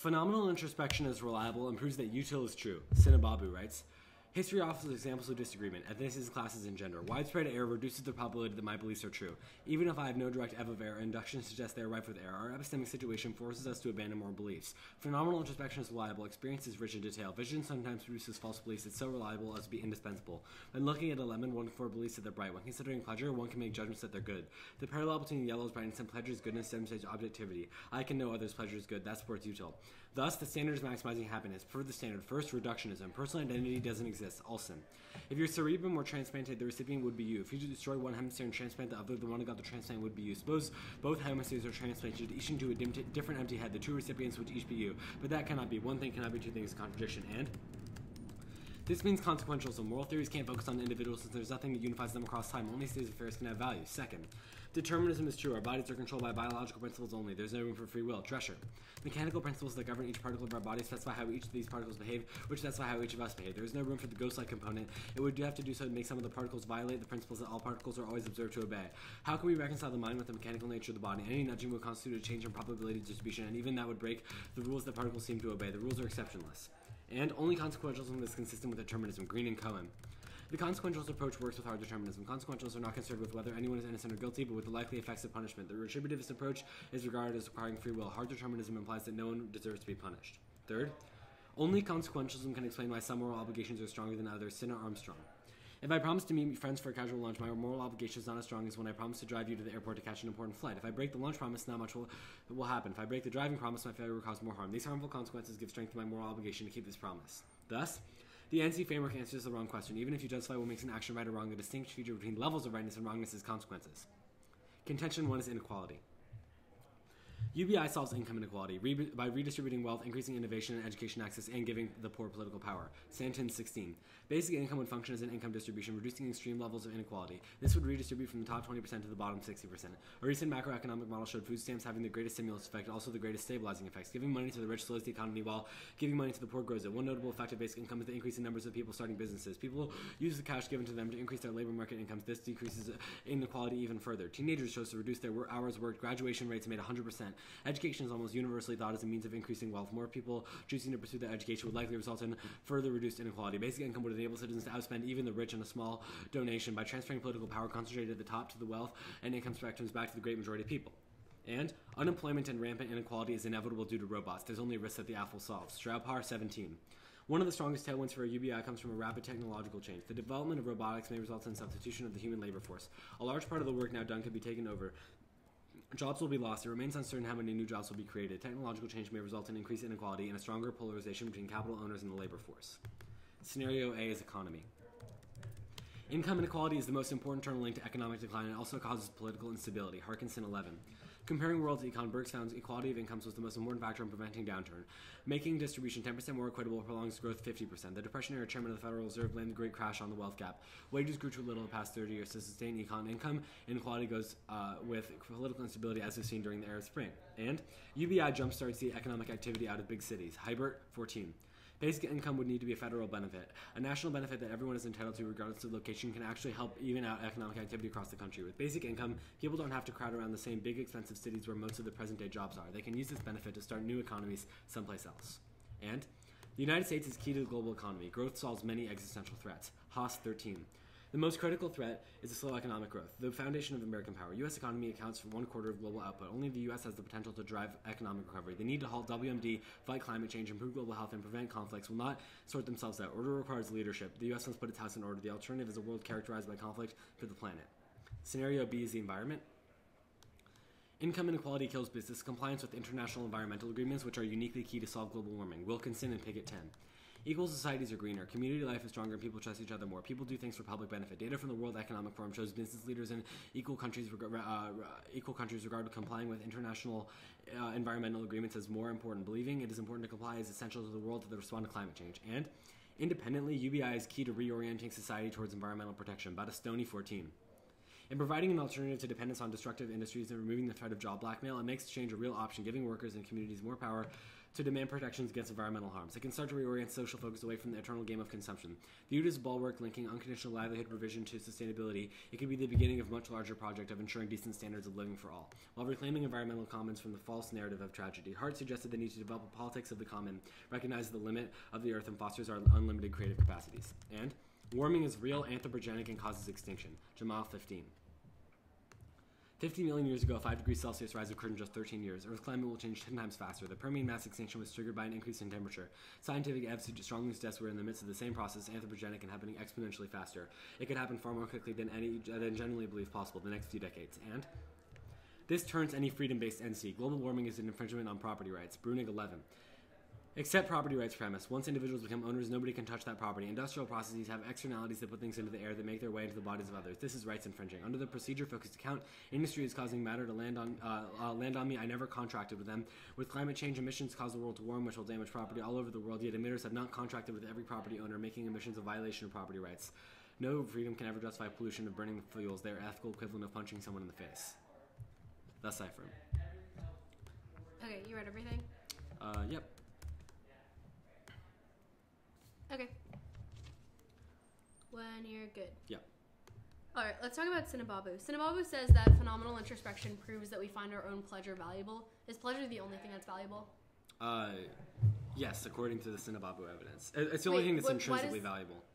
Phenomenal introspection is reliable and proves that util is true. Sinababu writes, history offers examples of disagreement, ethnicities, classes, and gender. Widespread error reduces the probability that my beliefs are true. Even if I have no direct evidence of error, induction suggests they are rife with error. Our epistemic situation forces us to abandon more beliefs. Phenomenal introspection is reliable. Experience is rich in detail. Vision sometimes produces false beliefs. It's so reliable as to be indispensable. When looking at a lemon, one can form beliefs that they're bright. When considering pleasure, one can make judgments that they're good. The parallel between yellow's brightness and pleasure's goodness demonstrates objectivity. I can know others' pleasure is good. That supports util. Thus, the standard is maximizing happiness. For the standard, first, reductionism. Personal identity doesn't exist. Alson. If your cerebrum were transplanted, the recipient would be you. If you destroy one hemisphere and transplant the other, the one who got the transplant would be you. Suppose both hemispheres are transplanted, each into a different empty head. The two recipients would each be you. But that cannot be. One thing cannot be two things. Contradiction. And this means consequentialism. Moral theories can't focus on individuals since there's nothing that unifies them across time. Only states of affairs can have value. Second, determinism is true. Our bodies are controlled by biological principles only. There's no room for free will. Drescher. Mechanical principles that govern each particle of our body specify how each of these particles behave, which specify how each of us behave. There is no room for the ghost-like component. It would have to do so to make some of the particles violate the principles that all particles are always observed to obey. How can we reconcile the mind with the mechanical nature of the body? Any nudging would constitute a change in probability distribution, and even that would break the rules that particles seem to obey. The rules are exceptionless. And only consequentialism is consistent with determinism. Green and Cohen. The consequentialist approach works with hard determinism. Consequentialists are not concerned with whether anyone is innocent or guilty, but with the likely effects of punishment. The retributivist approach is regarded as requiring free will. Hard determinism implies that no one deserves to be punished. Third, only consequentialism can explain why some moral obligations are stronger than others. Sinna Armstrong. If I promise to meet friends for a casual lunch, my moral obligation is not as strong as when I promise to drive you to the airport to catch an important flight. If I break the lunch promise, not much will happen. If I break the driving promise, my failure will cause more harm. These harmful consequences give strength to my moral obligation to keep this promise. Thus, the NC framework answers the wrong question. Even if you justify what makes an action right or wrong, the distinct feature between levels of rightness and wrongness is consequences. Contention 1 is inequality. UBI solves income inequality by redistributing wealth, increasing innovation and education access, and giving the poor political power. Sentence 16. Basic income would function as an income distribution, reducing extreme levels of inequality. This would redistribute from the top 20% to the bottom 60%. A recent macroeconomic model showed food stamps having the greatest stimulus effect, also the greatest stabilizing effects. Giving money to the rich slows the economy, while giving money to the poor grows it. One notable effect of basic income is the increase in numbers of people starting businesses. People use the cash given to them to increase their labor market incomes. This decreases inequality even further. Teenagers chose to reduce their hours worked. Graduation rates made 100%. Education is almost universally thought as a means of increasing wealth. More people choosing to pursue that education would likely result in further reduced inequality. Basic income would enable citizens to outspend even the rich in a small donation by transferring political power concentrated at the top to the wealth and income spectrums back to the great majority of people. And unemployment and rampant inequality is inevitable due to robots. There's only a risk that the apple solves. Straubhaar 17. One of the strongest tailwinds for a UBI comes from a rapid technological change. The development of robotics may result in substitution of the human labor force. A large part of the work now done could be taken over. Jobs will be lost. It remains uncertain how many new jobs will be created. Technological change may result in increased inequality and a stronger polarization between capital owners and the labor force. Scenario A is economy. Income inequality is the most important term linked to economic decline and also causes political instability. Harkinson 11. Comparing world econ, Burks found equality of incomes was the most important factor in preventing downturn. Making distribution 10% more equitable prolongs growth 50%. The Depression-era chairman of the Federal Reserve blamed the great crash on the wealth gap. Wages grew too little the past 30 years to sustain econ income. Inequality goes with political instability as we've seen during the Arab Spring. And UBI jumpstarts the economic activity out of big cities. Hybert 14. Basic income would need to be a federal benefit. A national benefit that everyone is entitled to regardless of location can actually help even out economic activity across the country. With basic income, people don't have to crowd around the same big expensive cities where most of the present-day jobs are. They can use this benefit to start new economies someplace else. And the United States is key to the global economy. Growth solves many existential threats. Haas 13. The most critical threat is the slow economic growth, the foundation of American power. U.S. economy accounts for 1/4 of global output. Only the U.S. has the potential to drive economic recovery. The need to halt WMD, fight climate change, improve global health, and prevent conflicts will not sort themselves out. Order requires leadership. The U.S. must put its house in order. The alternative is a world characterized by conflict for the planet. Scenario B is the environment. Income inequality kills business. Compliance with international environmental agreements, which are uniquely key to solve global warming. Wilkinson and Pickett 10. Equal societies are greener. Community life is stronger and people trust each other more. People do things for public benefit. Data from the World Economic Forum shows business leaders in equal countries regard complying with international environmental agreements as more important. Believing it is important to comply is essential to the world to respond to climate change. And independently, UBI is key to reorienting society towards environmental protection. Battistoni 14. In providing an alternative to dependence on destructive industries and removing the threat of job blackmail, it makes exchange a real option, giving workers and communities more power to demand protections against environmental harms. It can start to reorient social focus away from the eternal game of consumption. Viewed as a bulwark linking unconditional livelihood provision to sustainability, it could be the beginning of a much larger project of ensuring decent standards of living for all. While reclaiming environmental commons from the false narrative of tragedy, Hart suggested the need to develop a politics of the common, recognize the limit of the earth, and fosters our unlimited creative capacities. And warming is real, anthropogenic, and causes extinction. Jamal 15. 50 million years ago, a 5 degrees Celsius rise occurred in just 13 years. Earth's climate will change 10 times faster. The Permian mass extinction was triggered by an increase in temperature. Scientific evidence strongly suggests we're in the midst of the same process, anthropogenic and happening exponentially faster. It could happen far more quickly than generally believed possible in the next few decades. And this turns any freedom-based NC. Global warming is an infringement on property rights. Brunig 11. Accept property rights premise. Once individuals become owners, nobody can touch that property. Industrial processes have externalities that put things into the air that make their way into the bodies of others. This is rights infringing. Under the procedure-focused account, industry is causing matter to land on me. I never contracted with them. With climate change, emissions cause the world to warm, which will damage property all over the world. Yet emitters have not contracted with every property owner, making emissions a violation of property rights. No freedom can ever justify pollution of burning the fuels. They are ethical equivalent of punching someone in the face. Thus Cypher. Okay, you read everything? Yep. Okay. When you're good. Yeah. Alright, let's talk about Sinababu. Sinababu says that phenomenal introspection proves that we find our own pleasure valuable. Is pleasure the only thing that's valuable? Yes, according to the Sinababu evidence. It's the only thing that's intrinsically valuable.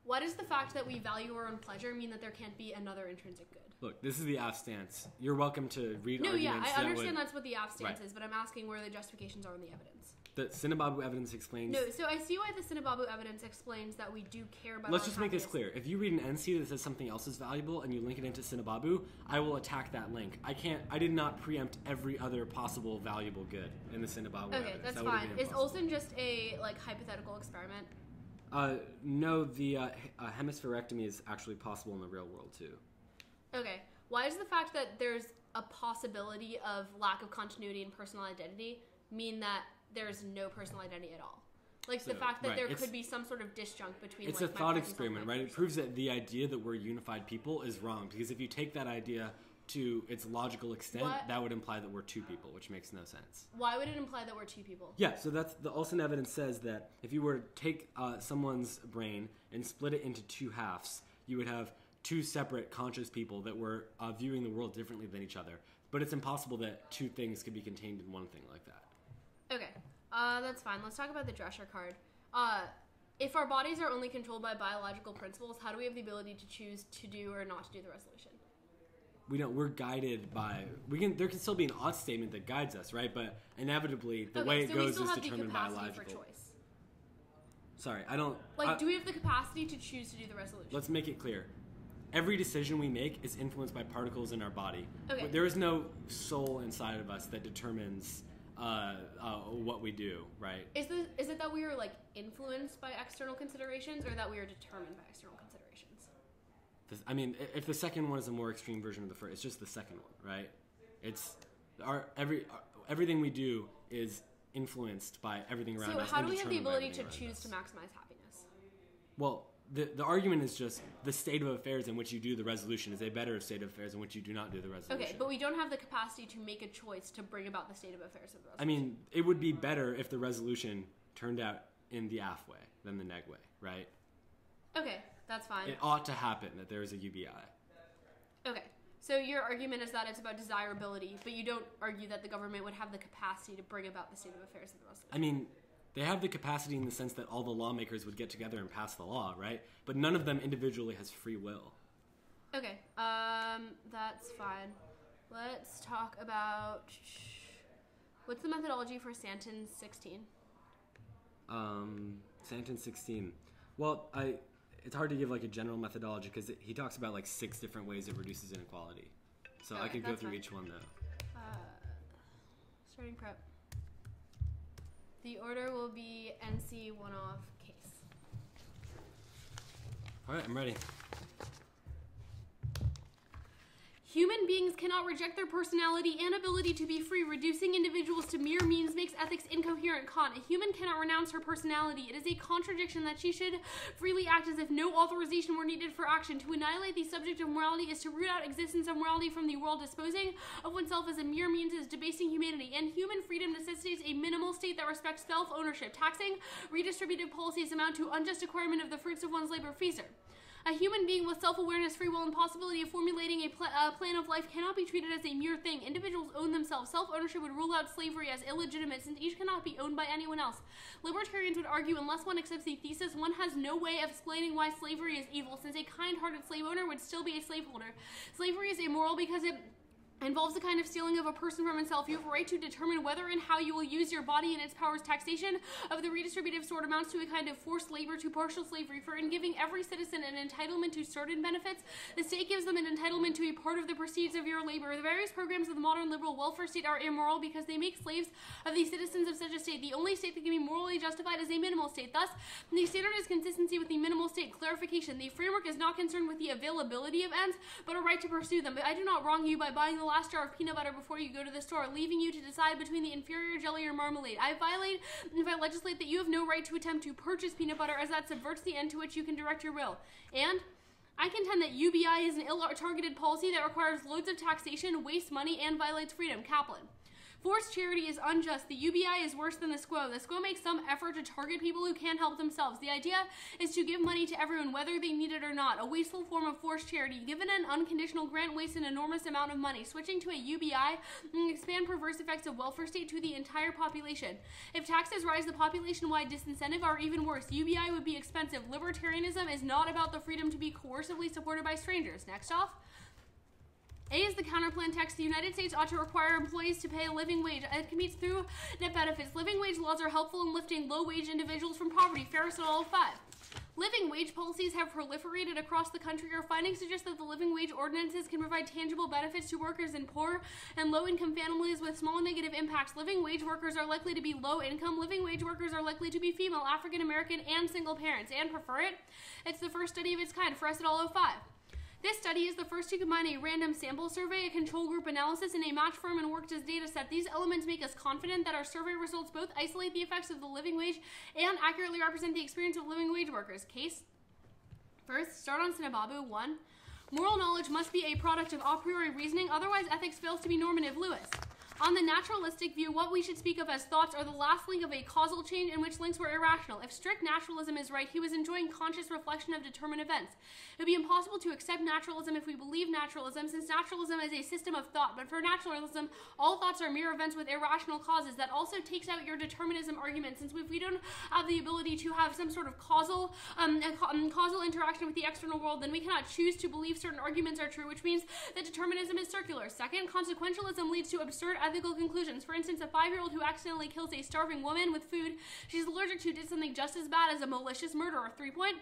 Why does the fact that we value our own pleasure mean that there can't be another intrinsic good? Look, this is the AF stance. You're welcome to read arguments. No, yeah, I understand that's what the AF stance is, but I'm asking where the justifications are in the evidence. The Sinababu evidence explains... No, so I see why the Sinababu evidence explains that we do care about Let's just make this clear. If you read an NC that says something else is valuable and you link it into Sinababu, I will attack that link. I did not preempt every other possible valuable good in the Sinababu evidence. Okay, that's fine. Is Olson just a, hypothetical experiment? No, the hemispherectomy is actually possible in the real world, too. Okay. Why does the fact that there's a possibility of lack of continuity in personal identity mean that there's no personal identity at all? The fact that there could be some sort of disjunct between... It's a thought experiment, right? It proves that the idea that we're unified people is wrong, because if you take that idea to its logical extent, that would imply that we're two people, which makes no sense. Why would it imply that we're two people? Yeah, so that's the Olson evidence says that if you were to take someone's brain and split it into two halves, you would have two separate conscious people that were viewing the world differently than each other. But it's impossible that two things could be contained in one thing like that. Okay. That's fine. Let's talk about the Drescher card. If our bodies are only controlled by biological principles, how do we have the ability to choose to do or not to do the resolution? We don't. We're guided by... There can still be an ought statement that guides us, right? But inevitably, the way it goes is determined by logical... For choice. Sorry, I don't... do we have the capacity to choose to do the resolution? Let's make it clear. Every decision we make is influenced by particles in our body. Okay. There is no soul inside of us that determines what we do, right? Is it that we are influenced by external considerations, or that we are determined by external considerations? I mean, if the second one is a more extreme version of the first, it's just the second one, right? It's everything we do is influenced by everything around us. So how do we have the ability to choose to maximize happiness? Well, the argument is just the state of affairs in which you do the resolution is a better state of affairs in which you do not do the resolution. Okay, but we don't have the capacity to make a choice to bring about the state of affairs of the resolution. I mean, it would be better if the resolution turned out in the AF way than the neg way, right? Okay, that's fine. It ought to happen that there is a UBI. Okay, so your argument is that it's about desirability, but you don't argue that the government would have the capacity to bring about the state of affairs of the resolution. I mean... They have the capacity in the sense that all the lawmakers would get together and pass the law, right? But none of them individually has free will. Okay, that's fine. Let's talk about... What's the methodology for Santon 16? Santon 16. Well, it's hard to give a general methodology because he talks about 6 different ways it reduces inequality. So I could go through each one, though. Starting prep. The order will be NC one-off case. All right, I'm ready. Human beings cannot reject their personality and ability to be free. Reducing individuals to mere means makes ethics incoherent. Con, a human cannot renounce her personality. It is a contradiction that she should freely act as if no authorization were needed for action. To annihilate the subject of morality is to root out existence of morality from the world. Disposing of oneself as a mere means is debasing humanity. And human freedom necessitates a minimal state that respects self-ownership. Taxing redistributive policies amount to unjust acquirement of the fruits of one's labor. Feaser. A human being with self-awareness, free will, and possibility of formulating a plan of life cannot be treated as a mere thing. Individuals own themselves. Self-ownership would rule out slavery as illegitimate, since each cannot be owned by anyone else. Libertarians would argue unless one accepts the thesis, one has no way of explaining why slavery is evil, since a kind-hearted slave owner would still be a slaveholder. Slavery is immoral because it involves the kind of stealing of a person from himself. You have a right to determine whether and how you will use your body and its powers. Taxation of the redistributive sort amounts to a kind of forced labor to partial slavery, for in giving every citizen an entitlement to certain benefits, the state gives them an entitlement to a part of the proceeds of your labor. The various programs of the modern liberal welfare state are immoral because they make slaves of the citizens of such a state. The only state that can be morally justified is a minimal state. Thus, the standard is consistency with the minimal state. Clarification. The framework is not concerned with the availability of ends, but a right to pursue them. But I do not wrong you by buying the last jar of peanut butter before you go to the store, leaving you to decide between the inferior jelly or marmalade. I violate if I legislate that you have no right to attempt to purchase peanut butter, as that subverts the end to which you can direct your will. And I contend that UBI is an ill-targeted policy that requires loads of taxation, wastes money, and violates freedom. Kaplan. Forced charity is unjust. The UBI is worse than the SQO. The SQO makes some effort to target people who can't help themselves. The idea is to give money to everyone, whether they need it or not. A wasteful form of forced charity. Given an unconditional grant wastes an enormous amount of money. Switching to a UBI will expand perverse effects of welfare state to the entire population. If taxes rise, the population-wide disincentive, or even worse, UBI would be expensive. Libertarianism is not about the freedom to be coercively supported by strangers. Next off. A is the counterplan text. The United States ought to require employees to pay a living wage. It competes through net benefits. Living wage laws are helpful in lifting low-wage individuals from poverty. Ferris et al. 5. Living wage policies have proliferated across the country. Our findings suggest that the living wage ordinances can provide tangible benefits to workers in poor and low-income families with small negative impacts. Living wage workers are likely to be low-income. Living wage workers are likely to be female, African-American, and single parents, and prefer it. It's the first study of its kind. Ferris et al. 5. This study is the first to combine a random sample survey, a control group analysis, and a match firm and worked as data set. These elements make us confident that our survey results both isolate the effects of the living wage and accurately represent the experience of living wage workers. Case. First, start on Sinababu. 1. Moral knowledge must be a product of a priori reasoning, otherwise ethics fails to be normative. Lewis. On the naturalistic view, what we should speak of as thoughts are the last link of a causal chain in which links were irrational. If strict naturalism is right, he was enjoying conscious reflection of determined events. It would be impossible to accept naturalism if we believe naturalism, since naturalism is a system of thought. But for naturalism, all thoughts are mere events with irrational causes. That also takes out your determinism argument, since if we don't have the ability to have some sort of causal interaction with the external world, then we cannot choose to believe certain arguments are true, which means that determinism is circular. Second, consequentialism leads to absurd ethical conclusions. For instance, a 5-year-old who accidentally kills a starving woman with food she's allergic to did something just as bad as a malicious murderer. 3 point.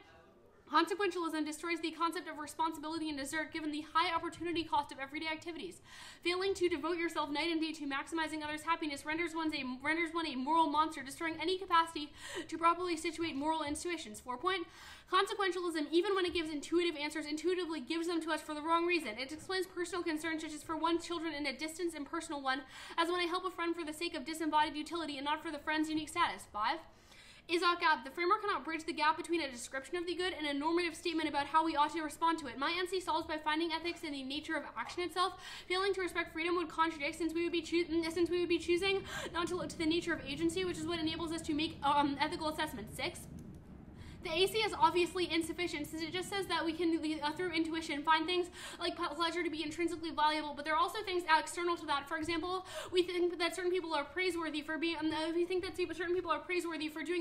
Consequentialism destroys the concept of responsibility and desert given the high opportunity cost of everyday activities. Failing to devote yourself night and day to maximizing others' happiness renders one a moral monster, destroying any capacity to properly situate moral intuitions. 4 point. Consequentialism, even when it gives intuitive answers, intuitively gives them to us for the wrong reason. It explains personal concerns such as for one's children in a distant, impersonal one, as when I help a friend for the sake of disembodied utility and not for the friend's unique status. 5. Isaac Gap. The framework cannot bridge the gap between a description of the good and a normative statement about how we ought to respond to it. My NC solves by finding ethics in the nature of action itself. Failing to respect freedom would contradict, since we would be choosing not to look to the nature of agency, which is what enables us to make ethical assessments. 6. The AC is obviously insufficient, since it just says that we can, through intuition, find things like pleasure to be intrinsically valuable, but there are also things external to that. For example, we think that certain people are praiseworthy for doing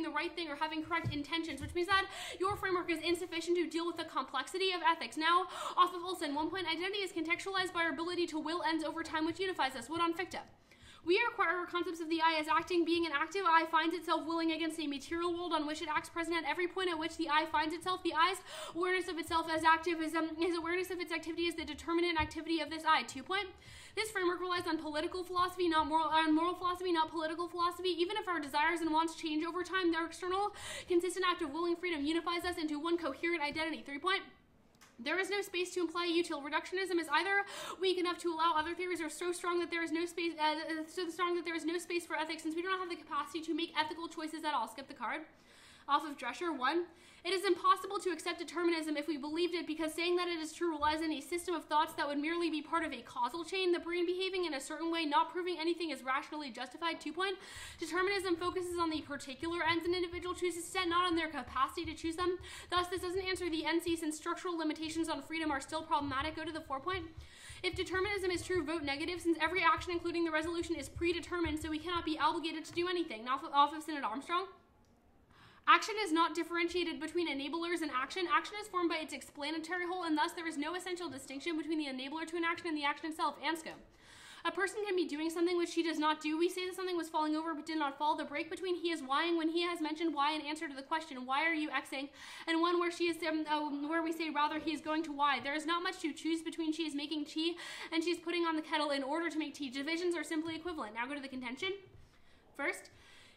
the right thing or having correct intentions, which means that your framework is insufficient to deal with the complexity of ethics. Now, off of Olson, 1 point, identity is contextualized by our ability to will ends over time, which unifies us. Wood on ficta. We require concepts of the I as acting. Being an active I finds itself willing against a material world on which it acts present at every point at which the I finds itself. The I's awareness of itself as active is his awareness of its activity is the determinant activity of this I. 2 point. This framework relies on political philosophy, not moral philosophy, not political philosophy. Even if our desires and wants change over time, their external, consistent act of willing freedom unifies us into one coherent identity. 3 point. There is no space to imply util. Reductionism is either weak enough to allow other theories, or so strong that there is no space, for ethics, since we do not have the capacity to make ethical choices at all. Skip the card. Off of Drescher. 1. It is impossible to accept determinism if we believed it, because saying that it is true relies on a system of thoughts that would merely be part of a causal chain, the brain behaving in a certain way, not proving anything is rationally justified. 2. Determinism focuses on the particular ends an individual chooses to set, not on their capacity to choose them. Thus, this doesn't answer the NC, since structural limitations on freedom are still problematic. Go to the 4 point. If determinism is true, vote negative, since every action, including the resolution, is predetermined, so we cannot be obligated to do anything. Off of Synod Armstrong. Action is not differentiated between enablers and action. Action is formed by its explanatory whole, and thus there is no essential distinction between the enabler to an action and the action itself. Ansco. A person can be doing something which she does not do. We say that something was falling over but did not fall. The break between he is whying when he has mentioned why in answer to the question, why are you Xing, and one where she is where we say rather he is going to why. There is not much to choose between she is making tea and she is putting on the kettle in order to make tea. Divisions are simply equivalent. Now go to the contention. First,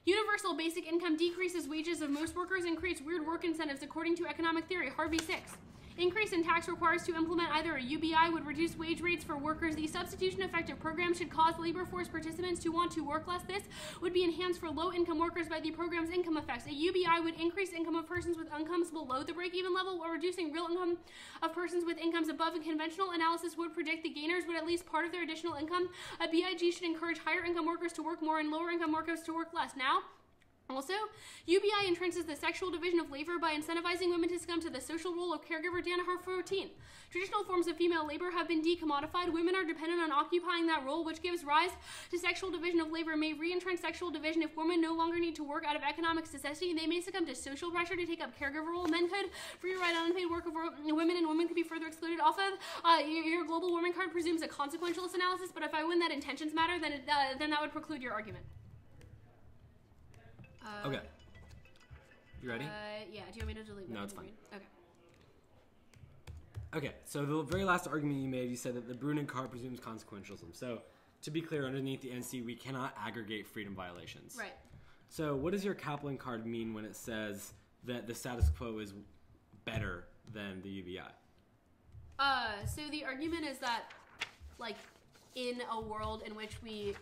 universal basic income decreases wages of most workers and creates weird work incentives according to economic theory. Harvey 6. Increase in tax requires to implement either a UBI would reduce wage rates for workers. The substitution effective program should cause labor force participants to want to work less. This would be enhanced for low-income workers by the program's income effects. A UBI would increase income of persons with incomes below the break-even level, while reducing real income of persons with incomes above. A conventional analysis would predict the gainers would at least part of their additional income. A BIG should encourage higher-income workers to work more and lower-income workers to work less. Now, also, UBI entrenches the sexual division of labor by incentivizing women to succumb to the social role of caregiver. Danaher 14. Traditional forms of female labor have been decommodified. Women are dependent on occupying that role, which gives rise to sexual division of labor. May re-entrench sexual division if women no longer need to work out of economic necessity. They may succumb to social pressure to take up caregiver role. Men could free ride on unpaid work of women, and women could be further excluded. Off of your global warming card presumes a consequentialist analysis, but if I win that intentions matter, then that would preclude your argument. Okay. You ready? Yeah. Do you want me to delete that? No, it's fine. Okay. Okay, so the very last argument you made, you said that the Brunin card presumes consequentialism. So, to be clear, underneath the NC, we cannot aggregate freedom violations. Right. So, what does your Kaplan card mean when it says that the status quo is better than the UBI? So the argument is that, like, in a world in which we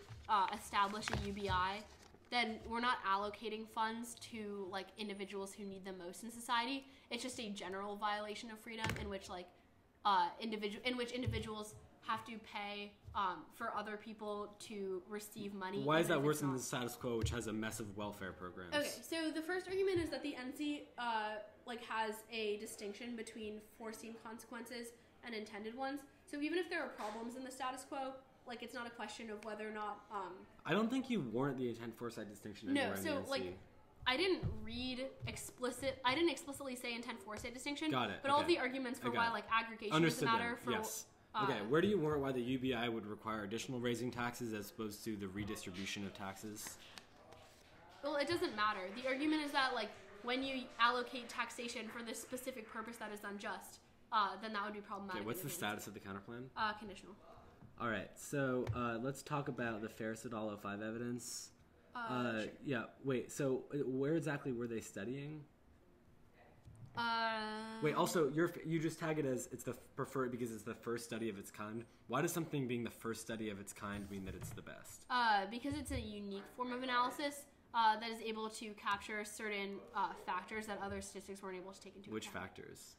establish a UBI, then we're not allocating funds to, like, individuals who need them most in society. It's just a general violation of freedom in which, like, individuals have to pay for other people to receive money. Why is that worse than the status quo, which has a mess of welfare programs? Okay, so the first argument is that the NC has a distinction between foreseen consequences and intended ones. So even if there are problems in the status quo, like, it's not a question of whether or not... I don't think you warrant the intent foresight distinction anywhere in the NC. like, I didn't explicitly say intent foresight distinction. Got it. But all of the arguments for why, like, aggregation Understood doesn't matter for... Yes. Okay, where do you warrant why the UBI would require additional raising taxes as opposed to the redistribution of taxes? Well, it doesn't matter. The argument is that, like, when you allocate taxation for this specific purpose that is unjust, then that would be problematic. Okay, what's the status of the counterplan? Conditional. All right, so let's talk about the Ferris-Sedal 05 evidence. Sure. Yeah, wait, so where exactly were they studying? Wait, also, you just tag it as it's the preferred because it's the first study of its kind. Why does something being the first study of its kind mean that it's the best? Because it's a unique form of analysis that is able to capture certain factors that other statistics weren't able to take into account. Which factors?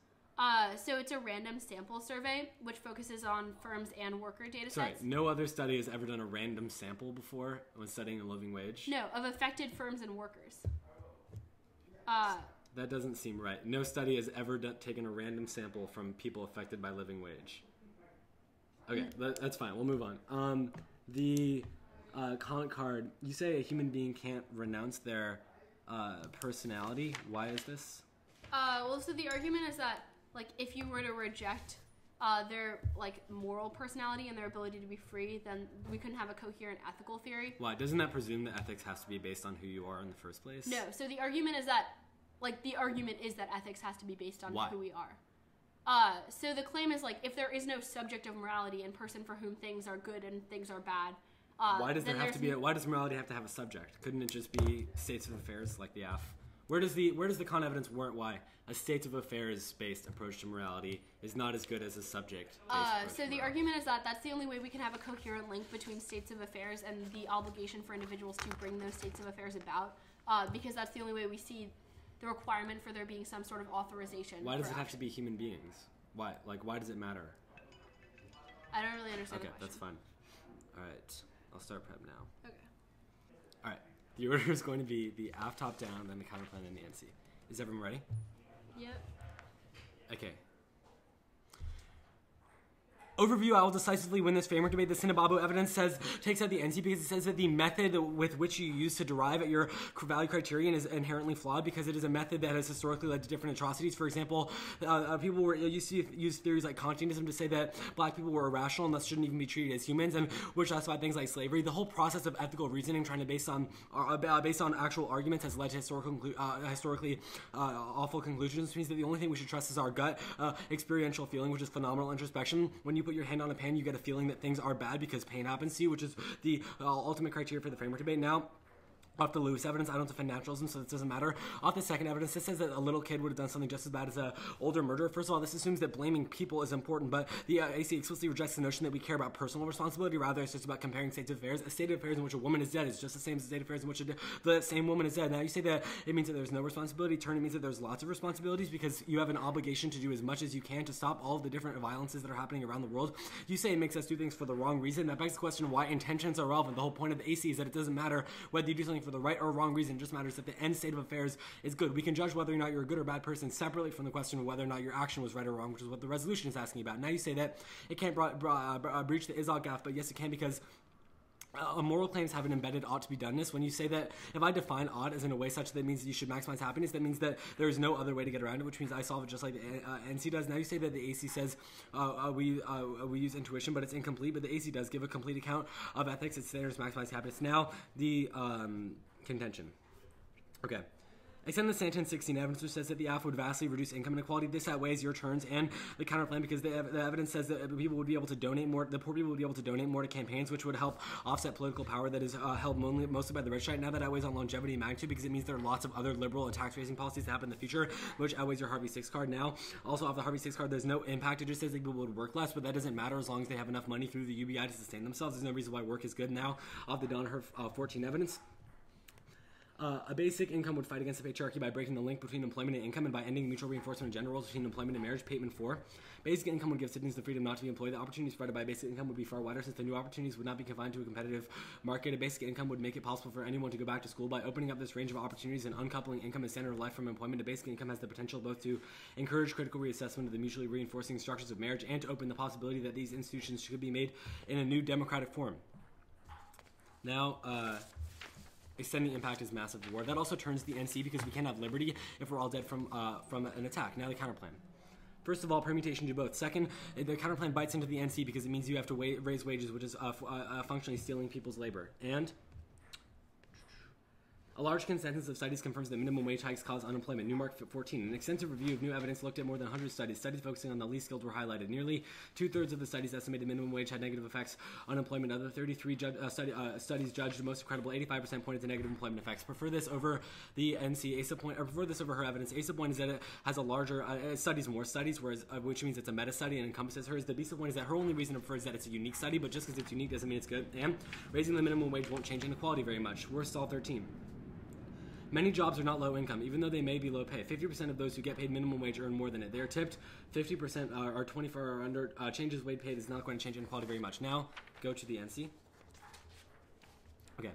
So it's a random sample survey, which focuses on firms and worker data Sorry, sets. no other study has ever done a random sample before when studying the living wage? No, of affected firms and workers. That doesn't seem right. No study has ever taken a random sample from people affected by living wage. Okay, that's fine. We'll move on. The comment card, you say a human being can't renounce their personality. Why is this? Well, so the argument is that, like, if you were to reject their, like, moral personality and their ability to be free, then we couldn't have a coherent ethical theory. Why? Doesn't that presume that ethics has to be based on who you are in the first place? No, so the argument is that, like, the argument is that ethics has to be based on who we are. So the claim is, like, if there is no subject of morality and person for whom things are good and things are bad, why does there have to be? Why does morality have to have a subject? Couldn't it just be states of affairs like the AF? Where does the con evidence warrant why a state of affairs based approach to morality is not as good as a subject based so the argument is that that's the only way we can have a coherent link between states of affairs and the obligation for individuals to bring those states of affairs about, because that's the only way we see the requirement for there being some sort of authorization. Why does it have to be human beings? Why? Like, why does it matter? I don't really understand. Okay, that's fine. All right, I'll start prep now. Okay. All right, the order is going to be the AF top down, then the counterplan, then the NC. Is everyone ready? Yep. Okay. Overview, I will decisively win this framework debate. The Sinababu evidence takes out the NC because it says that the method with which you use to derive at your value criterion is inherently flawed because it is a method that has historically led to different atrocities. For example, people used to use theories like Contention to say that black people were irrational and thus shouldn't even be treated as humans, and which justified things like slavery. The whole process of ethical reasoning, trying to based on actual arguments, has led to historically awful conclusions, which means that the only thing we should trust is our gut, experiential feeling, which is phenomenal introspection. When you put your hand on a pen, you get a feeling that things are bad because pain happens to you, which is the ultimate criteria for the framework debate. Now, off the Lewis evidence, I don't defend naturalism, so this doesn't matter. Off the second evidence, this says that a little kid would have done something just as bad as an older murderer. First of all, this assumes that blaming people is important, but the AC explicitly rejects the notion that we care about personal responsibility. Rather, it's just about comparing states of affairs. A state of affairs in which a woman is dead is just the same as a state of affairs in which the same woman is dead. Now, you say that it means that there's no responsibility. Turn, it means that there's lots of responsibilities because you have an obligation to do as much as you can to stop all of the different violences that are happening around the world. You say it makes us do things for the wrong reason. That begs the question why intentions are relevant. The whole point of the AC is that it doesn't matter whether you do something for the right or wrong reason. It just matters that the end state of affairs is good. We can judge whether or not you're a good or bad person separately from the question of whether or not your action was right or wrong, which is what the resolution is asking about. Now you say that it can't breach the is-ought gap, but yes, it can because moral claims have an embedded ought to be doneness. When you say that if I define ought as in a way such that means that you should maximize happiness, that means that there is no other way to get around it, which means I solve it just like the NC does. Now you say that the AC says we use intuition, but it's incomplete, but the AC does give a complete account of ethics. Its standards maximize happiness. Now the contention. Okay. Extend the sentence 16 evidence which says that the AF would vastly reduce income inequality. This outweighs your turns and the counterplan because the evidence says that people would be able to donate more. The poor people would be able to donate more to campaigns, which would help offset political power that is held mostly by the rich right now. That outweighs on longevity and magnitude because it means there are lots of other liberal and tax-raising policies that happen in the future, which outweighs your Harvey 6 card. Now, also off the Harvey 6 card, there's no impact. It just says that people would work less, but that doesn't matter as long as they have enough money through the UBI to sustain themselves. There's no reason why work is good. Now, off the Donner 14 evidence. A basic income would fight against the patriarchy by breaking the link between employment and income and by ending mutual reinforcement of gender roles between employment and marriage. Pateman 4. Basic income would give citizens the freedom not to be employed. The opportunities provided by basic income would be far wider since the new opportunities would not be confined to a competitive market. A basic income would make it possible for anyone to go back to school. By opening up this range of opportunities and uncoupling income and standard of life from employment, a basic income has the potential both to encourage critical reassessment of the mutually reinforcing structures of marriage and to open the possibility that these institutions should be made in a new democratic form. Now, extending impact is massive war. That also turns the NC because we can't have liberty if we're all dead from an attack. Now the counterplan. First of all, permutation do both. Second, the counterplan bites into the NC because it means you have to raise wages, which is functionally stealing people's labor. And a large consensus of studies confirms that minimum wage hikes cause unemployment. Newmark 14. An extensive review of new evidence looked at more than 100 studies. Studies focusing on the least skilled were highlighted. Nearly 2/3 of the studies estimated minimum wage had negative effects on employment. Other 33 studies judged the most credible. 85% pointed to negative employment effects. Prefer this over the NC. Asa point, or prefer this over her evidence. Asa point is that it has a larger studies more studies, whereas which means it's a meta study and encompasses hers. The Bisa point is that her only reason for is that it's a unique study, but just because it's unique doesn't mean it's good. And raising the minimum wage won't change inequality very much. Worst all 13. Many jobs are not low income, even though they may be low pay. 50% of those who get paid minimum wage earn more than it. They are tipped. 50% are 24 or under. Changes wage paid is not going to change inequality very much. Now, go to the NC. Okay.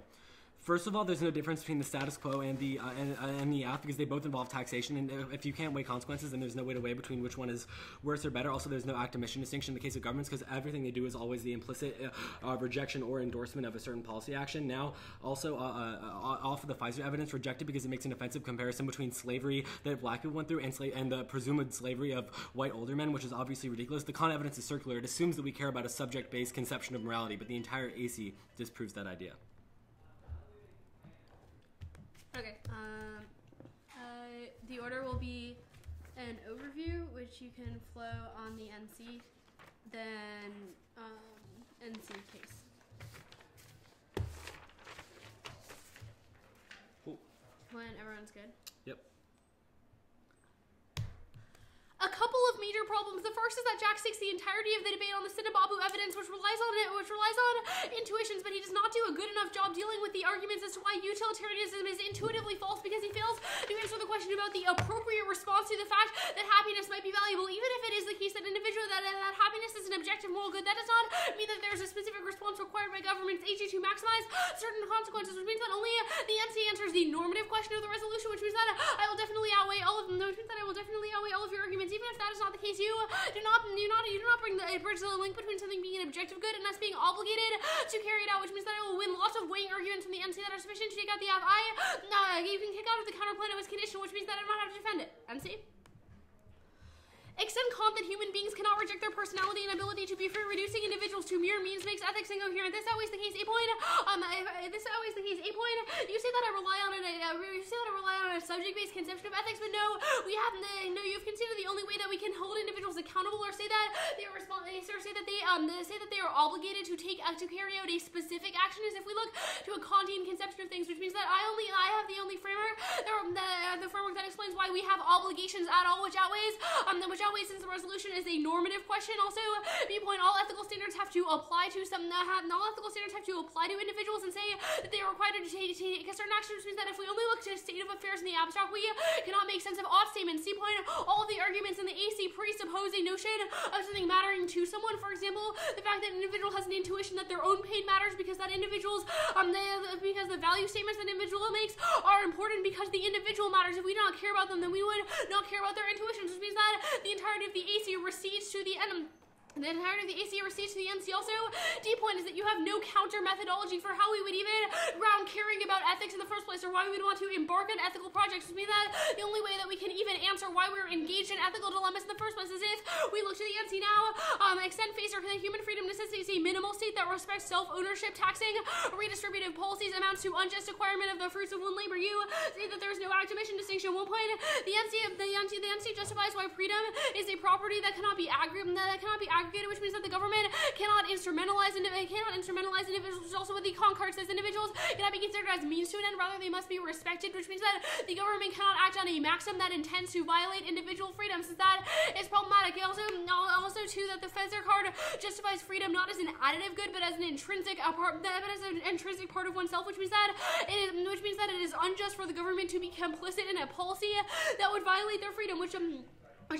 First of all, there's no difference between the status quo and the AF because they both involve taxation, and if you can't weigh consequences, then there's no way to weigh between which one is worse or better. Also, there's no act omission distinction in the case of governments because everything they do is always the implicit rejection or endorsement of a certain policy action. Now, also off of the Pfizer evidence, rejected because it makes an offensive comparison between slavery that black people went through and the presumed slavery of white older men, which is obviously ridiculous. The con evidence is circular. It assumes that we care about a subject-based conception of morality, but the entire AC disproves that idea. Okay. The order will be an overview, which you can flow on the NC, then NC case. Cool. When everyone's good. Yep. major problems. The first is that Jack stakes the entirety of the debate on the Sinababu evidence, which relies on intuitions, but he does not do a good enough job dealing with the arguments as to why utilitarianism is intuitively false, because he fails to answer the question about the appropriate response to the fact that happiness might be valuable. Even if it is the case that that happiness is an objective moral good, that does not mean that there is a specific response required by government's agency to maximize certain consequences, which means that only the NC answers the normative question of the resolution, which means that I will definitely outweigh all of them. Which means that I will definitely outweigh all of your arguments, even if that is not the case. You do not bring the bridge to the link between something being an objective good and us being obligated to carry it out, which means that I will win lots of weighing arguments from the NC that are sufficient to take out the app. You can kick out of the counterplan of its condition, which means that I don't have to defend it. NC? Extend Kant that human beings cannot reject their personality and ability to be free. Reducing individuals to mere means makes ethics incoherent. This always the case. A point. This always the case. A point. You say that I rely on a subject-based conception of ethics, but no, you've considered the only way that we can hold individuals accountable, or say that they are say that they are obligated to carry out a specific action, is if we look to a Kantian conception of things, which means that I have the only framework, the framework that explains why we have obligations at all, which outweighs since the resolution is a normative question. Also, B point, all ethical standards have to apply to individuals and say that they are required to take a certain action, which means that if we only look to a state of affairs in the abstract, we cannot make sense of ought statements. C point, all of the arguments in the AC presuppose a notion of something mattering to someone. For example, the fact that an individual has an intuition that their own pain matters because that individual's because the value statements that an individual makes are important because the individual matters. If we do not care about them, then we would not care about their intuitions, which means that the entirety of the AC recedes to the enemy. The entirety of the AC recedes to the NC. Also, D point is that you have no counter methodology for how we would even ground caring about ethics in the first place, or why we would want to embark on ethical projects, which means that the only way that we can even answer why we're engaged in ethical dilemmas in the first place is if we look to the NC now. Extend Facer, that human freedom necessitates a minimal state that respects self-ownership. Taxing redistributive policies amounts to unjust acquirement of the fruits of one labor. You say that there is no act-omission distinction. 1 point, the NC justifies why freedom is a property that cannot be aggregated, which means that the government cannot instrumentalize individuals. Also, what the Concard says, individuals cannot be considered as means to an end, rather they must be respected, which means that the government cannot act on a maxim that intends to violate individual freedoms, since that is problematic. Also too, that the Fezzer card justifies freedom not as an additive good, but as an intrinsic part of oneself, which means that it is unjust for the government to be complicit in a policy that would violate their freedom, which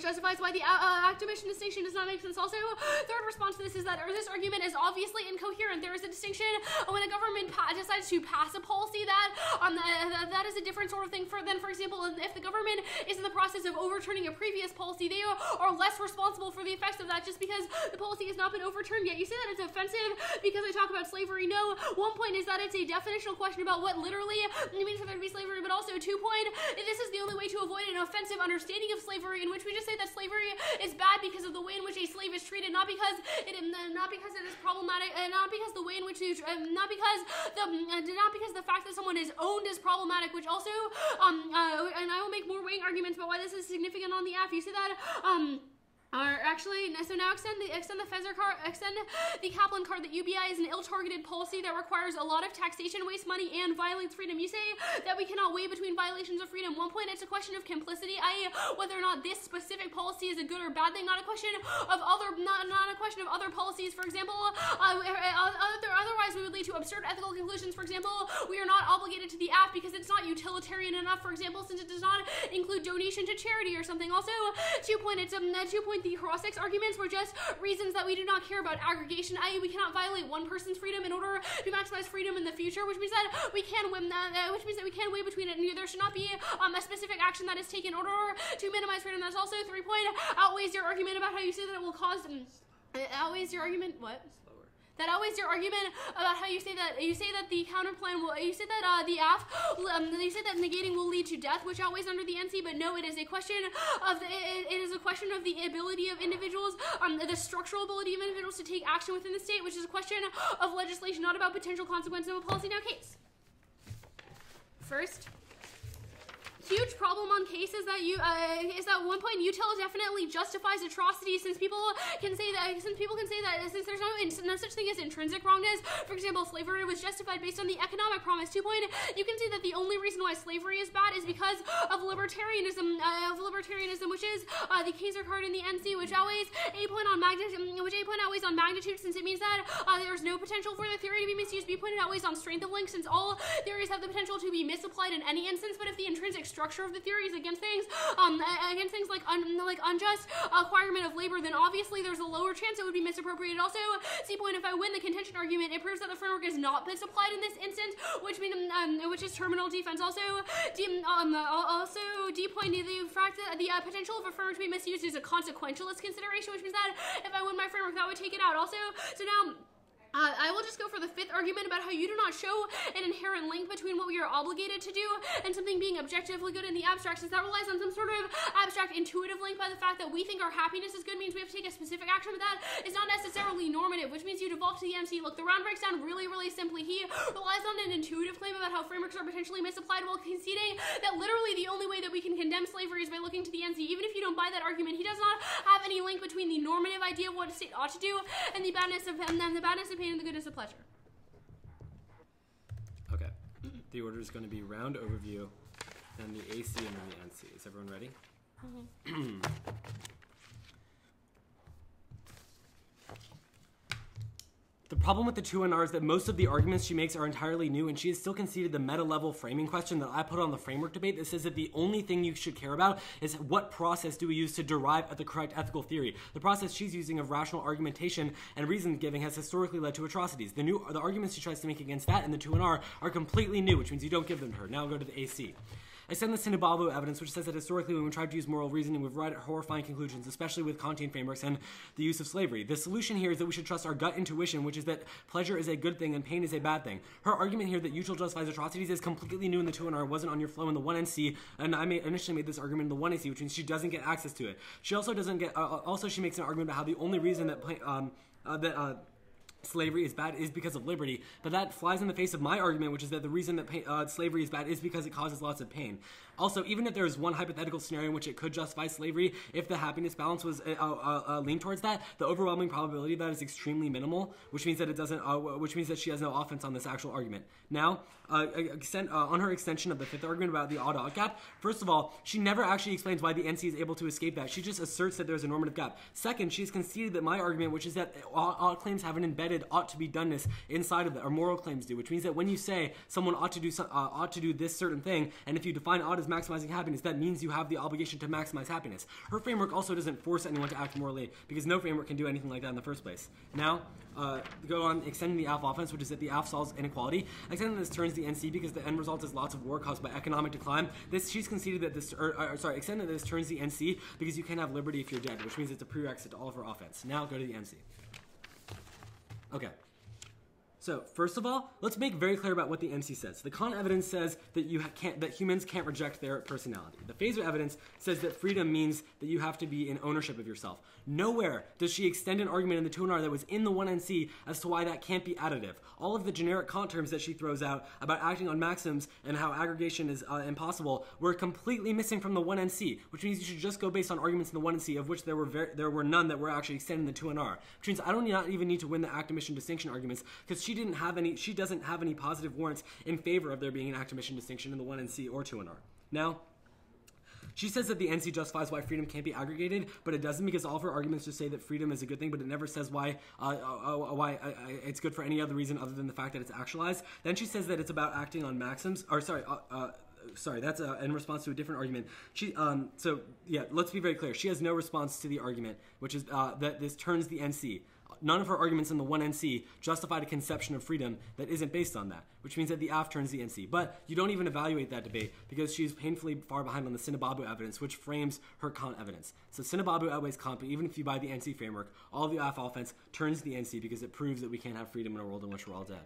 justifies why the act-omission distinction does not make sense. Also, third response to this is that this argument is obviously incoherent. There is a distinction when a government decides to pass a policy that is a different sort of thing than, for example, if the government is in the process of overturning a previous policy, they are less responsible for the effects of that just because the policy has not been overturned yet. You say that it's offensive because I talk about slavery. No, 1 point is that it's a definitional question about what literally it means for there to be slavery, but also 2 point, this is the only way to avoid an offensive understanding of slavery, in which we just say that slavery is bad because of the way in which a slave is treated, not because it is problematic, not because the way in which not because the fact that someone is owned is problematic, which also and I will make more weighing arguments about why this is significant on the app. You see that so now extend the Fezzer card, extend the Kaplan card that UBI is an ill-targeted policy that requires a lot of taxation, wastes money, and violates freedom. You say that we cannot weigh between violations of freedom. 1 point, it's a question of complicity, i.e. whether or not this specific policy is a good or bad thing, not a question of other policies. For example, otherwise we would lead to absurd ethical conclusions. For example, we are not obligated to the app because it's not utilitarian enough, for example, since it does not include donation to charity or something. Also, 2 point, the cross-ex arguments were just reasons that we do not care about aggregation, i.e. we cannot violate one person's freedom in order to maximize freedom in the future, which means that we can weigh between it, and there should not be a specific action that is taken in order to minimize freedom. That's also 3 point, outweighs your argument about how you say that it will cause outweighs your argument that outweighs your argument about how you say that the counterplan will, you say that the AF, you say that negating will lead to death, which outweighs under the NC, but no, it is a question of the ability of individuals, the structural ability of individuals to take action within the state, which is a question of legislation, not about potential consequences of a policy. Now, case. First, huge problem on case is that at one point util definitely justifies atrocity, since people can say that since there's no such thing as intrinsic wrongness. For example, slavery was justified based on the economic promise. 2 point, you can see that the only reason why slavery is bad is because of libertarianism, which is the Kaiser card in the NC, which outweighs A point on magnitude, since it means that there's no potential for the theory to be misused. B point, it outweighs on strength of link, since all theories have the potential to be misapplied in any instance. But if the intrinsic structure of the theory is against things like unjust acquirement of labor, then obviously there's a lower chance it would be misappropriated. Also, C point, if I win the contention argument, it proves that the framework is not misapplied in this instance, which is terminal defense. Also, D point, the fact that the potential of a framework to be misused is a consequentialist consideration, which means that if I win my framework, that would take it out. Also, so now I will just go for the 5th argument about how you do not show an inherent link between what we are obligated to do and something being objectively good in the abstract, since that relies on some sort of abstract intuitive link by the fact that we think our happiness is good means we have to take a specific action, but that is not necessarily normative, which means you devolve to the MC. Look, the round breaks down really, really simply. He relies on an intuitive claim about how frameworks are potentially misapplied while conceding that literally the only way that we can condemn slavery is by looking to the NC. Even if you don't buy that argument, he does not have any link between the normative idea of what a state ought to do and the badness of pain and the goodness of pleasure. Okay. The order is going to be round overview, then the AC, and then the NC. Is everyone ready? Mm-hmm. The problem with the 2NR is that most of the arguments she makes are entirely new, and she has still conceded the meta-level framing question that I put on the framework debate that says that the only thing you should care about is what process do we use to derive the correct ethical theory. The process she's using of rational argumentation and reason giving has historically led to atrocities. The arguments she tries to make against that in the 2NR are completely new, which means you don't give them to her. Now I'll go to the AC. I send the Sinibabu evidence, which says that historically when we tried to use moral reasoning, we've arrived at horrifying conclusions, especially with Kantian frameworks and the use of slavery. The solution here is that we should trust our gut intuition, which is that pleasure is a good thing and pain is a bad thing. Her argument here that util justifies atrocities is completely new in the 2NR, wasn't on your flow in the 1NC, and I initially made this argument in the 1AC, which means she doesn't get access to it. She also doesn't get, she makes an argument about how the only reason that slavery is bad is because of liberty, but that flies in the face of my argument, which is that the reason that slavery is bad is because it causes lots of pain. Also, even if there is one hypothetical scenario in which it could justify slavery, if the happiness balance was leaned towards that, the overwhelming probability of that is extremely minimal, which means that it doesn't. Which means that she has no offense on this actual argument. Now, on her extension of the 5th argument about the odd-odd gap, first of all, she never actually explains why the NC is able to escape that. She just asserts that there's a normative gap. Second, she has conceded that my argument, which is that odd claims have an embedded ought-to-be-doneness inside of that, or moral claims do, which means that when you say someone ought to do this certain thing, and if you define odd as maximizing happiness, that means you have the obligation to maximize happiness. Her framework also doesn't force anyone to act morally, because no framework can do anything like that in the first place. Now, go on extending the ALF offense, which is that the ALF solves inequality. Extending this turns the NC because the end result is lots of war caused by economic decline. She's conceded that extending this turns the NC because you can't have liberty if you're dead, which means it's a prerequisite to all of her offense. Now go to the NC. Okay. So, first of all, let's make very clear about what the NC says. The Kant evidence says that that humans can't reject their personality. The Phaser evidence says that freedom means that you have to be in ownership of yourself. Nowhere does she extend an argument in the 2NR that was in the 1NC as to why that can't be additive. All of the generic Kant terms that she throws out about acting on maxims and how aggregation is impossible were completely missing from the 1NC, which means you should just go based on arguments in the 1NC, of which there were none that were actually extended in the 2NR. Which means I don't even need to win the act-omission distinction arguments, because she doesn't have any positive warrants in favor of there being an act-omission distinction in the 1NC or 2NR. Now, she says that the NC justifies why freedom can't be aggregated, but it doesn't, because all of her arguments just say that freedom is a good thing, but it never says why it's good for any other reason other than the fact that it's actualized. Then she says that it's about acting on maxims, that's in response to a different argument. Let's be very clear. She has no response to the argument, which is that this turns the NC. None of her arguments in the 1NC justified a conception of freedom that isn't based on that, which means that the AF turns the NC. But you don't even evaluate that debate because she's painfully far behind on the Sinibabu evidence, which frames her Kant evidence. So Sinibabu outweighs Kant, but even if you buy the NC framework, all of the AF offense turns the NC because it proves that we can't have freedom in a world in which we're all dead.